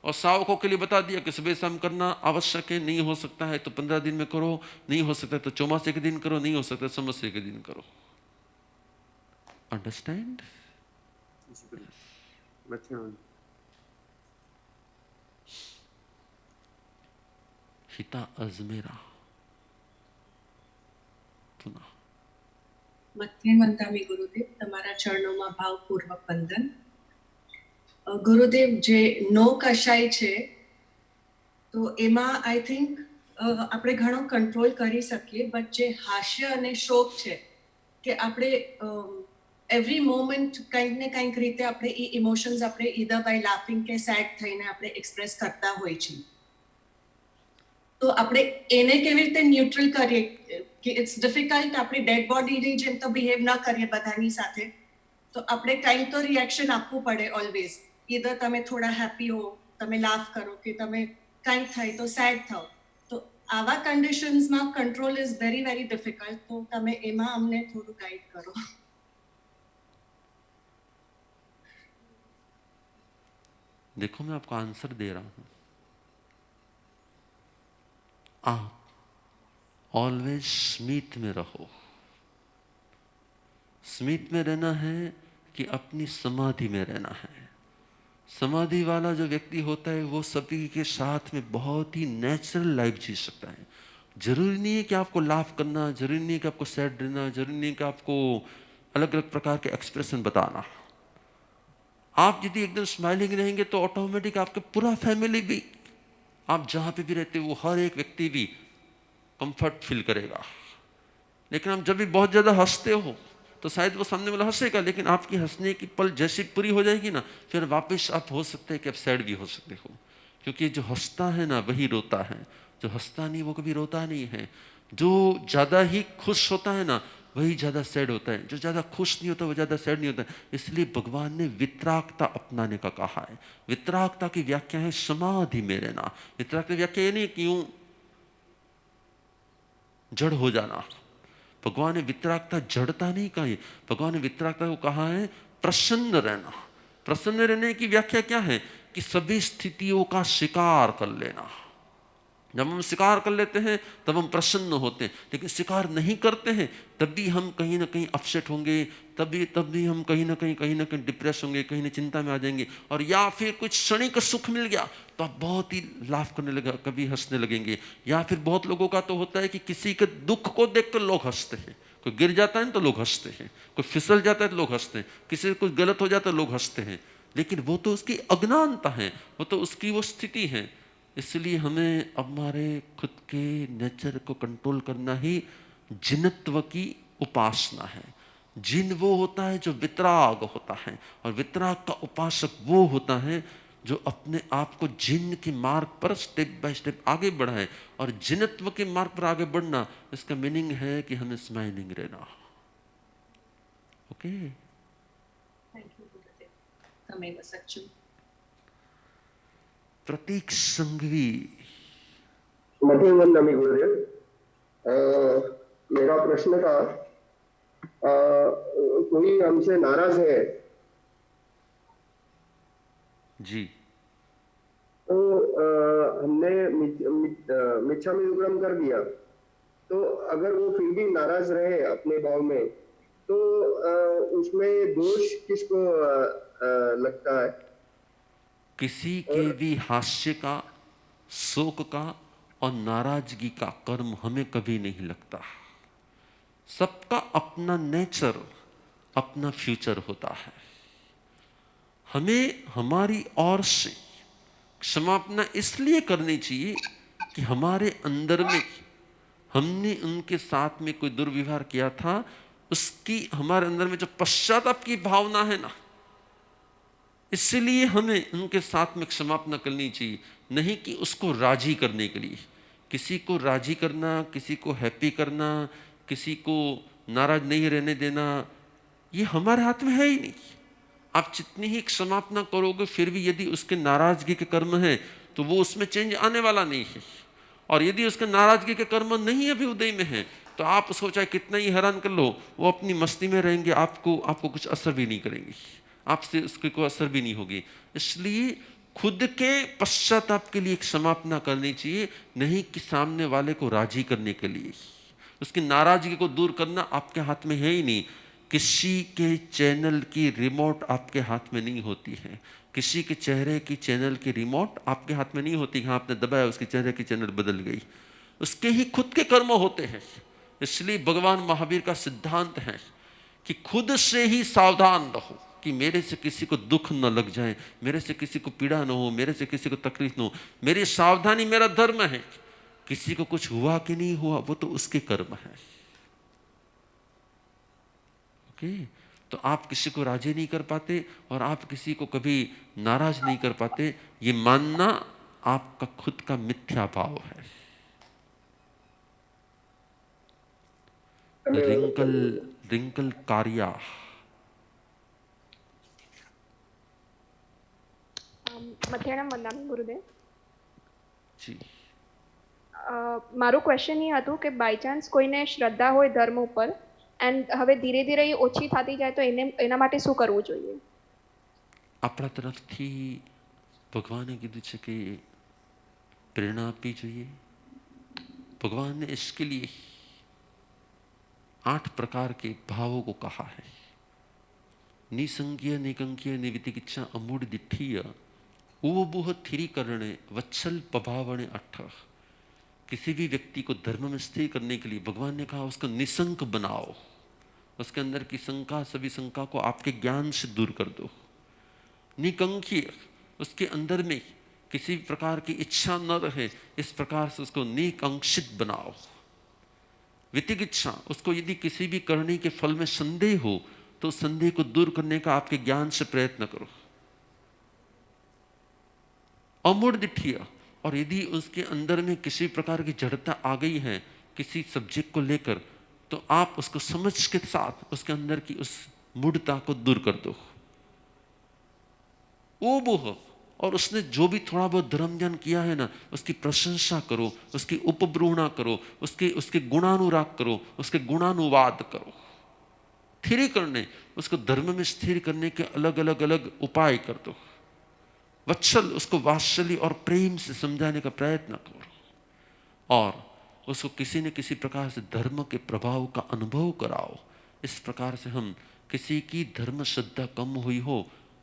और श्रावकों के लिए बता दिया कि सुबह शाम करना आवश्यक है। नहीं हो सकता है तो 15 दिन में करो, नहीं हो सकता है तो चौमासे के दिन करो, नहीं हो सकता है संवत्सरी के दिन करो। अंडरस्टैंड? મથેણ વંદામી. हिता अजमेरा पुनः। મથેણ વંદામી ગુરુદેવ, તમારા ચરણોમાં ભાવપૂર્વક વંદન. ગુરુદેવ, જે નો કશાય છે તો એમાં આઈ થિંક આપણે ઘણો કંટ્રોલ કરી શકીએ, બટ જે હાસ્ય અને શોક છે કે આપણે એવરી મોમેન્ટ કંઈક ને કંઈક રીતે આપણે એ ઇમોશન્સ આપણે ઈધર બાય લાફિંગ કે સેડ થઈને આપણે એક્સપ્રેસ કરતા હોય છે. તો આપણે એને કેવી રીતે ન્યુટ્રલ કરીએ કે ઇટ્સ ડિફિકલ્ટ, આપણે ડેડ બોડીની જેમ તો બિહેવ ન કરીએ બધાની સાથે, તો આપણે કંઈક તો રિએક્શન આપવું પડે ઓલવેઝ. ઈધર તમે થોડા હેપી હો, તમે લાફ કરો, કે તમે કંઈક થાય તો સેડ થાઓ. તો આવા કન્ડિશન્સમાં control is very very difficult. તો તમે એમાં અમને થોડું ગાઈડ કરો. देखो, मैं आपको आंसर दे रहा हूं। आप ऑलवेज स्मित में रहो। स्मित में रहना है कि अपनी समाधि में रहना है। समाधि वाला जो व्यक्ति होता है वो सभी के साथ में बहुत ही नेचुरल लाइफ जी सकता है। जरूरी नहीं है कि आपको लाफ करना, जरूरी नहीं है कि आपको सैड रहना, जरूरी नहीं है कि आपको अलग अलग प्रकार के एक्सप्रेशन बताना। आप यदि एकदम स्माइलिंग रहेंगे तो ऑटोमेटिक आपके पूरा फैमिली भी, आप जहाँ पे भी रहते हो वो हर एक व्यक्ति भी कंफर्ट फील करेगा। लेकिन आप जब भी बहुत ज़्यादा हंसते हो तो शायद वो सामने वाला हंसेगा, लेकिन आपकी हंसने की पल जैसी पूरी हो जाएगी ना, फिर वापस आप हो सकते हैं कि आप सैड भी हो सकते हो। क्योंकि जो हंसता है ना वही रोता है, जो हंसता नहीं वो कभी रोता नहीं है। जो ज़्यादा ही खुश होता है ना वही ज़्यादा सैड होता है, जो ज़्यादा खुश नहीं होता वो ज़्यादा सैड नहीं होता। इसलिए भगवान ने वितरागता अपनाने का कहा है। वितरागता की व्याख्या है समाधि में रहना। वितराग की व्याख्या ये नहीं कि यूं जड़ हो जाना। भगवान ने वितरागता जड़ता नहीं कही, भगवान ने वितरागता को कहा है प्रसन्न रहना। प्रसन्न रहने की व्याख्या क्या है कि सभी स्थितियों का स्वीकार कर लेना। जब हम स्वीकार कर लेते हैं तब हम प्रसन्न होते हैं, लेकिन स्वीकार नहीं करते हैं तब भी हम कहीं ना कहीं अपसेट होंगे, तब भी हम कहीं ना कहीं डिप्रेस होंगे, कहीं ना चिंता में आ जाएंगे। और या फिर कुछ क्षणिक सुख मिल गया तो आप बहुत ही लाफ करने लगा, कभी हंसने लगेंगे। या फिर बहुत लोगों का तो होता है कि किसी के दुख को देखकर लोग हंसते हैं। कोई गिर जाता है तो लोग हंसते हैं, कोई फिसल जाता है तो लोग हंसते हैं, किसी से कुछ गलत हो जाता है लोग हंसते हैं। लेकिन वो तो उसकी अज्ञानता है, वो तो उसकी वो स्थिति है। इसलिए हमें हमारे खुद के नेचर को कंट्रोल करना ही जिनत्व की उपासना है। जिन वो होता है जो वितराग होता है, और वितराग का उपासक वो होता है जो अपने आप को जिन के मार्ग पर स्टेप बाय स्टेप आगे बढ़ाए। और जिनत्व के मार्ग पर आगे बढ़ना, इसका मीनिंग है कि हमें स्माइलिंग रहना। ओके, थैंक यू गुरुदेव, तमेव सच्चु। प्रतीक संघवी। मध्यम वंदनामि गुरुदेव। मेरा प्रश्न था, कोई हमसे नाराज है जी, तो हमने मिच्छामि दुक्कडम कर दिया, तो अगर वो फिर भी नाराज रहे अपने भाव में, तो उसमें दोष किसको लगता है? किसी के भी हास्य का, शोक का और नाराजगी का कर्म हमें कभी नहीं लगता। सबका अपना नेचर, अपना फ्यूचर होता है। हमें हमारी ओर से क्षमापना इसलिए करनी चाहिए कि हमारे अंदर में हमने उनके साथ में कोई दुर्व्यवहार किया था, उसकी हमारे अंदर में जो पश्चाताप की भावना है ना, इसलिए हमें उनके साथ में क्षमापना करनी चाहिए, नहीं कि उसको राजी करने के लिए। किसी को राजी करना, किसी को हैप्पी करना, किसी को नाराज नहीं रहने देना, ये हमारे हाथ में है ही नहीं। आप जितनी ही क्षमापना करोगे फिर भी यदि उसके नाराजगी के कर्म हैं तो वो उसमें चेंज आने वाला नहीं है। और यदि उसके नाराजगी के कर्म नहीं अभी उदय में है तो आप उसको चाहे कितना ही हैरान कर लो, वो अपनी मस्ती में रहेंगे, आपको कुछ असर भी नहीं करेंगे, आपसे उसकी कोई असर भी नहीं होगी। इसलिए खुद के पश्चाताप के लिए क्षमापना करनी चाहिए, नहीं कि सामने वाले को राजी करने के लिए। उसकी नाराजगी को दूर करना आपके हाथ में है ही नहीं। किसी के चैनल की रिमोट आपके हाथ में नहीं होती है, किसी के चेहरे की चैनल की रिमोट आपके हाथ में नहीं होती। हाँ, आपने दबाया, उसके चेहरे की चैनल बदल गई, उसके ही खुद के कर्म होते हैं। इसलिए भगवान महावीर का सिद्धांत है कि खुद से ही सावधान रहो कि मेरे से किसी को दुख न लग जाए, मेरे से किसी को पीड़ा न हो, मेरे से किसी को तकलीफ न हो। मेरी सावधानी मेरा धर्म है। किसी को कुछ हुआ कि नहीं हुआ वो तो उसके कर्म है। ओके, तो आप किसी को राजी नहीं कर पाते और आप किसी को कभी नाराज नहीं कर पाते, ये मानना आपका खुद का मिथ्या भाव है। रिंकल कारिया। મધ્યાહન વંદનામી ગુરુદેવ। जी, મારું ક્વેશ્ચન એ હતું કે બાય ચાન્સ કોઈને શ્રદ્ધા હોય ધર્મ ઉપર એન્ડ હવે ધીરે ધીરે એ ઓછી થતી જાય તો એના માટે શું કરવું જોઈએ? આપણા તરફથી ભગવાને કીધું છે કે પ્રેરણા આપવી જોઈએ। भगवान ने इसके लिए 8 प्रकार के भावों को कहा है। निसंज्ञ निकंक्य निवितिकिच्छा अमूढ़ दिठीय उबुह थिरी करणे वत्सल पभावणे अठ। किसी भी व्यक्ति को धर्म में स्थिर करने के लिए भगवान ने कहा उसको निसंक बनाओ, उसके अंदर की शंका, सभी शंका को आपके ज्ञान से दूर कर दो। निकंकीय, उसके अंदर में किसी प्रकार की इच्छा न रहे, इस प्रकार से उसको निकंक्षित बनाओ। वितिकिच्छा, उसको यदि किसी भी करने के फल में संदेह हो तो संदेह को दूर करने का आपके ज्ञान से प्रयत्न करो। अमूढ़ दिठिया, और यदि उसके अंदर में किसी प्रकार की जड़ता आ गई है किसी सब्जेक्ट को लेकर, तो आप उसको समझ के साथ उसके अंदर की उस मूढ़ता को दूर कर दो। ओ बोह, और उसने जो भी थोड़ा बहुत धर्म ज्ञान किया है ना, उसकी प्रशंसा करो, उसकी उपब्रूहणा करो, उसके गुणानुराग करो, उसके गुणानुवाद करो। स्थिर करने, उसको धर्म में स्थिर करने के अलग अलग अलग उपाय कर दो। वत्सल, उसको वात्सल्य और प्रेम से समझाने का प्रयत्न करो, और उसको किसी न किसी प्रकार से धर्म के प्रभाव का अनुभव कराओ। इस प्रकार से हम किसी की धर्म श्रद्धा कम हुई हो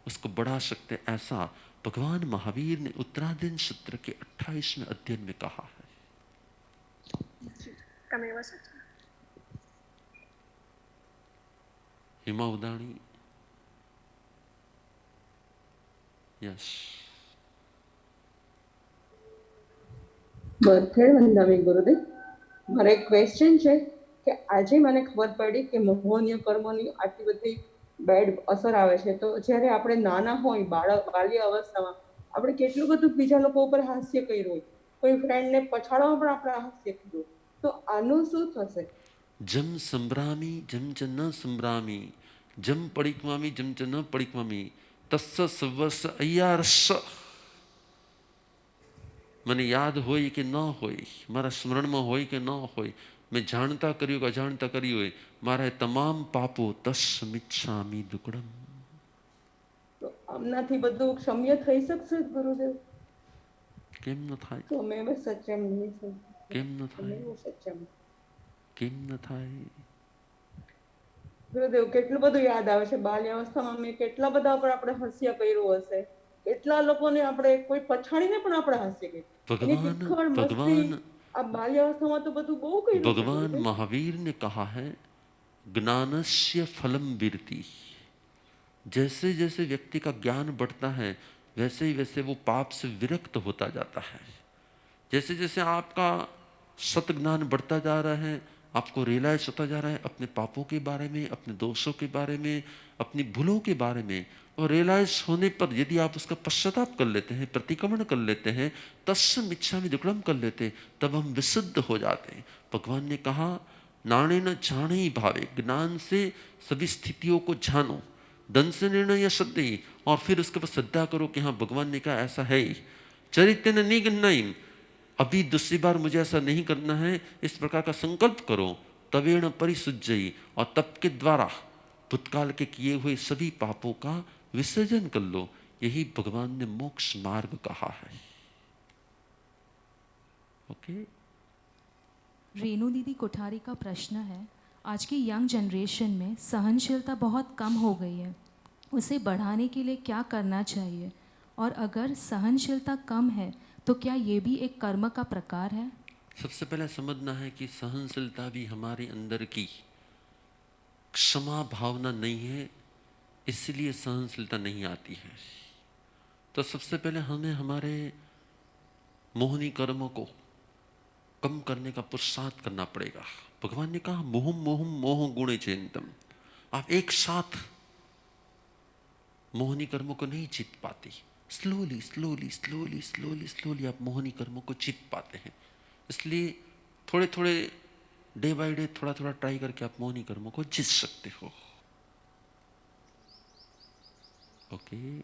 उसको बढ़ा सकते, ऐसा भगवान महावीर ने उत्तराधीन सूत्र के 28वें अध्याय में कहा है। तमेव सत्यम। हिमा उदाणी, यस। બરખેડ વંદાવી ગુરુદેવ, મારો એક ક્વેશ્ચન છે કે આજે મને ખબર પડી કે મોહનીય કર્મની આટલી બધી બેડ અસર આવે છે, તો જ્યારે આપણે નાના હોય બાલ્ય અવસ્થામાં આપણે કેટલું બધું બીજા લોકો ઉપર હાસ્ય કર્યું હોય, કોઈ ફ્રેન્ડને પછાડવામાં પણ આપણે હાસ્ય કર્યું, તો આનું શું થશે? જમ સંભ્રામી જમ ચ ન સંભ્રામી, જમ પડિક્મામી જમ ચ ન પડિક્મામી, તસ્સ સવસ્સ અય્યારસ। મને યાદ હોય કે ન હોય, મારા સ્મરણમાં હોય કે ન હોય, મેં જાણતા કર્યું કે અજાણતા કર્યું હોય, મારા તમામ પાપો તસ્સ મિચ્છામિ દુક્કડમ। તો આમનાથી બધું ક્ષમ્ય થઈ શકશે ગુરુદેવ? કેમ ન થાય? તમેવ સત્યમ, કેમ ન થાય? તમેવ સત્યમ। કેમ ન થાય? ગુરુદેવ, કેટલું બધું યાદ આવે છે બાલ્યાવસ્થામાં મેં કેટલા બધા પર આપણે હાસ્ય કર્યું હશે, કેટલા લોકોને આપણે કોઈ પછાડીને પણ આપણે હાસ્ય કર્યું। આ બાલ્યાવસ્થામાં તો બધું બહુ કર્યું। भगवान महावीर ने कहा है ज्ञानस्य फलम विरति। जैसे जैसे व्यक्ति का ज्ञान बढ़ता है वैसे ही वैसे वो पाप से विरक्त होता जाता है। जैसे जैसे आपका सत ज्ञान बढ़ता जा रहा है, आपको रियलाइज होता जा रहा है अपने पापों के बारे में, अपने दोषों के बारे में, अपनी भूलों के बारे में, और रियलाइज होने पर यदि आप उसका पश्चाताप कर लेते हैं, प्रतिक्रमण कर लेते हैं, तस्य मिच्छामि दुक्कडम कर लेते, तब हम विशुद्ध हो जाते हैं। भगवान ने कहा नाणे न जाने ही भावे, ज्ञान से सभी स्थितियों को जानो, धन से निर्णय सत्य, और फिर उसके बाद श्रद्धा करो कि हाँ भगवान ने कहा ऐसा है ही। चरित्र न निगन्नयम्, अभी दूसरी बार मुझे ऐसा नहीं करना है, इस प्रकार का संकल्प करो। तवेण परिशुद्धि, और तप के द्वारा भूतकाल के किए हुए सभी पापों का विसर्जन कर लो। यही भगवान ने मोक्ष मार्ग कहा है। ओके। रेणु दीदी कोठारी का प्रश्न है, आज की यंग जनरेशन में सहनशीलता बहुत कम हो गई है, उसे बढ़ाने के लिए क्या करना चाहिए? और अगर सहनशीलता कम है तो क्या ये भी एक कर्म का प्रकार है? सबसे पहले समझना है कि सहनशीलता भी हमारे अंदर की क्षमा भावना नहीं है, इसलिए सहनशीलता नहीं आती है। तो सबसे पहले हमें हमारे मोहनी कर्मों को कम करने का पुरुषार्थ करना पड़ेगा। भगवान ने कहा मोहम मोहम मोह गुणे चेन्तम। आप एक साथ मोहनी कर्मों को नहीं जीत पाते, slowly slowly slowly slowly slowly आप मोहनी कर्मों को जीत पाते हैं। इसलिए थोड़े थोड़े डे बाय डे थोड़ा थोड़ा ट्राई करके आप मोहनी कर्मों को जीत सकते हो। ओके,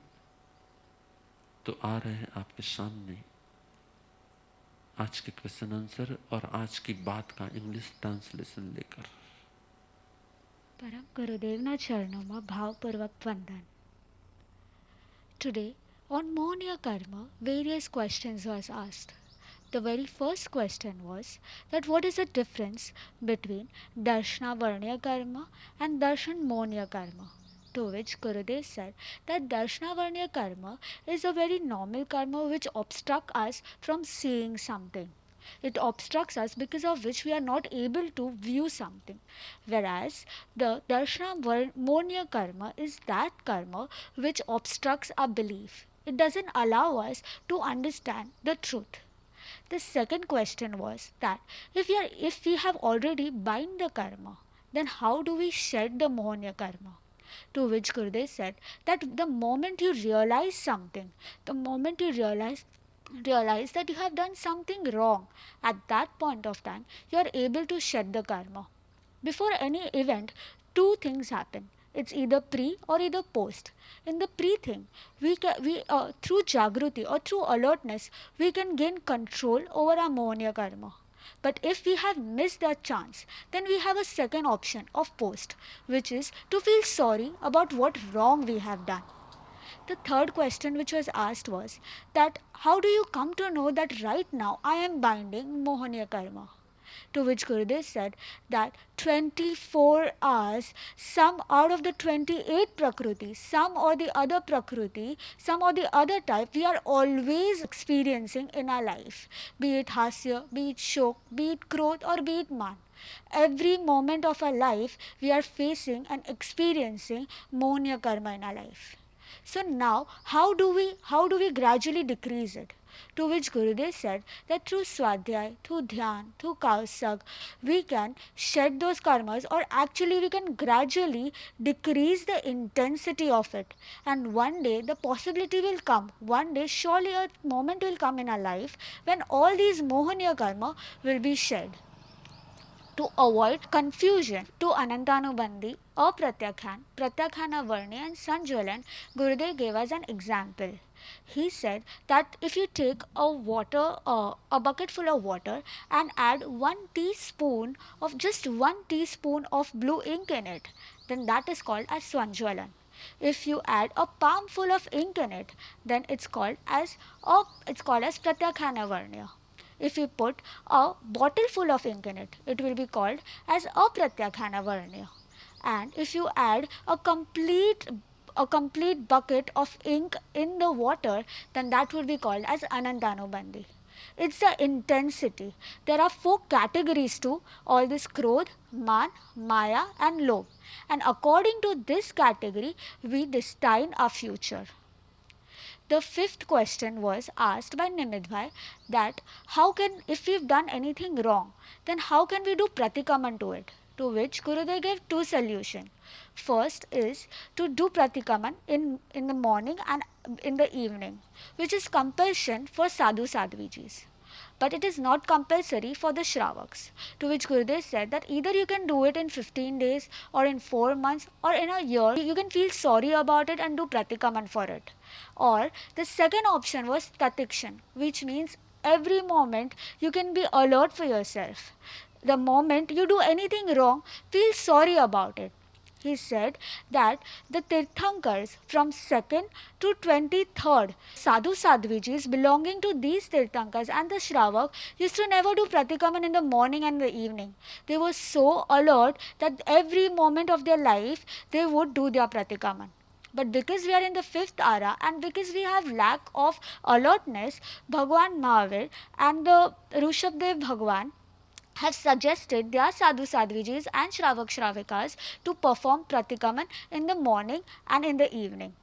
तो आ रहे हैं आपके सामने आज के क्वेश्चन आंसर और आज की बात का इंग्लिश ट्रांसलेशन लेकर। परम गुरुदेवना चरणों भावपूर्वक वंदन। Today on Mohniya Karma, various questions was asked. The very first question was that what is the difference between Darshana Varniya Karma and Darshan Mohniya Karma? To which Gurudev said that Darshnavarnya karma is a very normal karma which obstructs us from seeing something. It obstructs us because of which we are not able to view something. Whereas the Darshnavarnya karma is that karma which obstructs our belief. It doesn't allow us to understand the truth. The second question was that if we have already bind the karma, then how do we shed the Mohanya karma? To which Gurudev said that the moment you realize something, the moment you realize that you have done something wrong, at that point of time you are able to shed the karma. Before any event, two things happen. It's either pre or either post. In the pre thing, we through jagruti or through alertness, we can gain control over our Mohanya karma. But if we have missed that chance, then we have a second option of post, which is to feel sorry about what wrong we have done. The third question which was asked was that how do you come to know that right now I am binding Mohanya karma? To which Gurudev said that 24 hours, some out of the 28 prakriti, some or the other prakriti, some or the other type, we are always experiencing in our life. Be it hasya, be it shok, be it krodh or be it man. Every moment of our life, we are facing and experiencing Mohanya karma in our life. So now, how do we gradually decrease it? To which Gurudev said that through Swadhyay, through Dhyan, through Kausag, we can shed those karmas, or actually we can gradually decrease the intensity of it. And one day the possibility will come, one day surely a moment will come in our life when all these Mohanya karma will be shed. To avoid confusion, to Anantanubandhi, Apratyakhyan, Pratyakhana Varni and Sanjwalan, Gurudev gave us an example. He said that if you take a bucket full of water and add 1 teaspoon of blue ink in it, then that is called as Sanjwalan. If you add a palm full of ink in it, then it's called as Pratyakhana Varnya. If you put a bottle full of ink in it, it will be called as Apratyakhana Varnya. And if you add a complete bucket of ink in the water, then that would be called as Anantanubandhi. It's the intensity. There are 4 categories to all this krodh, man, maya and lobh. And according to this category, we destine our future. The fifth question was asked by Nimit that if we've done anything wrong, then how can we do pratikaman to it? To which Gurudev gave 2 solutions. First is to do pratikaman in the morning and in the evening, which is compulsion for sadhu sadhvijis. But it is not compulsory for the Shravaks. To which Gurudev said that either you can do it in 15 days or in 4 months or in a year. You can feel sorry about it and do pratikaman for it. Or the second option was tatikshan, which means every moment you can be alert for yourself. The moment you do anything wrong, feel sorry about it. He said that the Tirthankars from 2nd to 23rd, sadhu sadhvijis belonging to these Tirthankars and the Shravak used to never do pratikaman in the morning and the evening. They were so alert that every moment of their life they would do their pratikaman. But because we are in the 5th ara and because we have lack of alertness, Bhagwan Mahavir and the Rishabdev Bhagwan have suggested their sadhu sadhvijis and shravak shravikas to perform pratikaman in the morning and in the evening.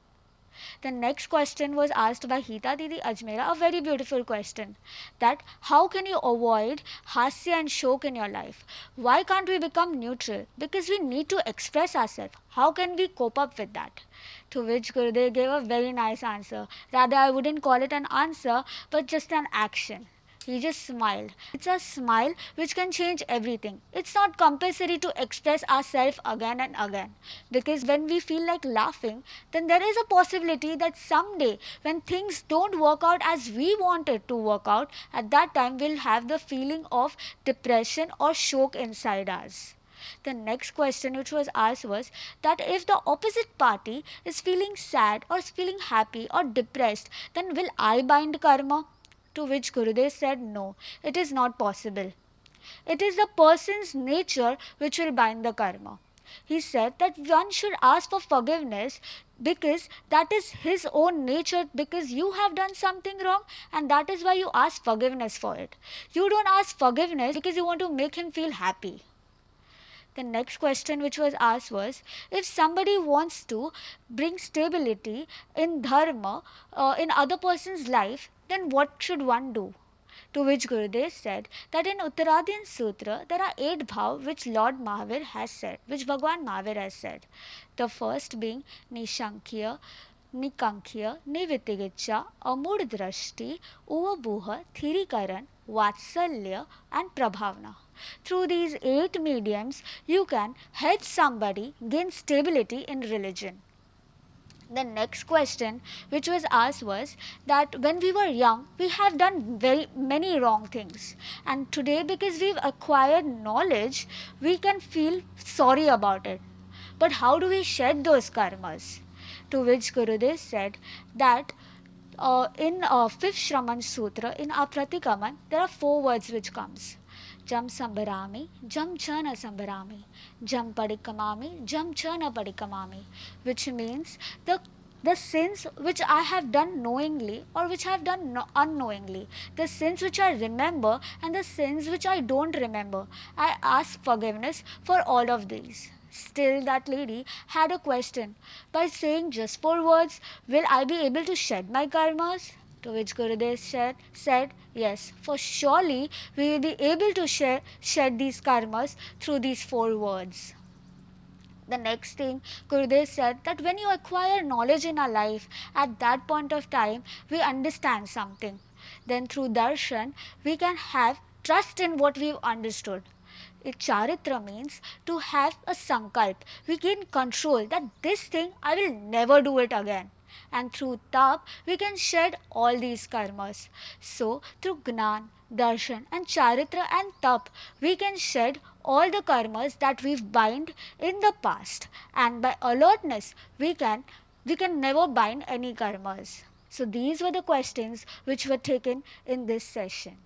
The next question was asked by Hita Didi Ajmera, a very beautiful question, that how can you avoid hasya and shok in your life? Why can't we become neutral? Because we need to express ourselves. How can we cope up with that? To which Gurudev gave a very nice answer. Rather, I wouldn't call it an answer, but just an action. He just smiled. It's a smile which can change everything. It's not compulsory to express ourselves again and again. Because when we feel like laughing, then there is a possibility that someday when things don't work out as we want it to work out, at that time we'll have the feeling of depression or shok inside us. The next question which was asked was that if the opposite party is feeling sad or is feeling happy or depressed, then will I bind karma? To which Gurudev said, no, it is not possible. It is the person's nature which will bind the karma. He said that one should ask for forgiveness because that is his own nature, because you have done something wrong and that is why you ask forgiveness for it. You don't ask forgiveness because you want to make him feel happy. The next question which was asked was, if somebody wants to bring stability in dharma in other person's life, then what should one do? To which Gurudev said that in Uttaraadyan Sutra there are 8 bhav which Lord Mahavir has said, which Bhagwan Mahavir has said. The first being Nishankhya, Nikankhya, Nivitigicha, Amud Drashti, Uvabuha, Thirikaran, Vatsalya and Prabhavna. Through these 8 mediums, you can help somebody gain stability in religion. The next question which was asked was that when we were young, we have done very many wrong things. And today, because we've acquired knowledge, we can feel sorry about it. But how do we shed those karmas? To which Gurudev said that in 5th Shraman Sutra, in our Pratikaman, there are 4 words which comes. Jam sambarami, jam chana sambarami, jam padikamami, jam chana padikamami, which means the sins which I have done knowingly or which I have done unknowingly, the sins which I remember and the sins which I don't remember, I ask forgiveness for all of these. Still, that lady had a question. By saying just 4 words, will I be able to shed my karmas? To which Gurudev said, yes, for surely we will be able to shed these karmas through these 4 words. The next thing Gurudev said that when you acquire knowledge in our life, at that point of time, we understand something. Then through darshan, we can have trust in what we've understood. Charitra means to have a sankalp. We gain control that this thing I will never do it again. And through tap, we can shed all these karmas. So, through Gnan, Darshan and Charitra and Tap, we can shed all the karmas that we've bind in the past. And by alertness, we can never bind any karmas. So, these were the questions which were taken in this session.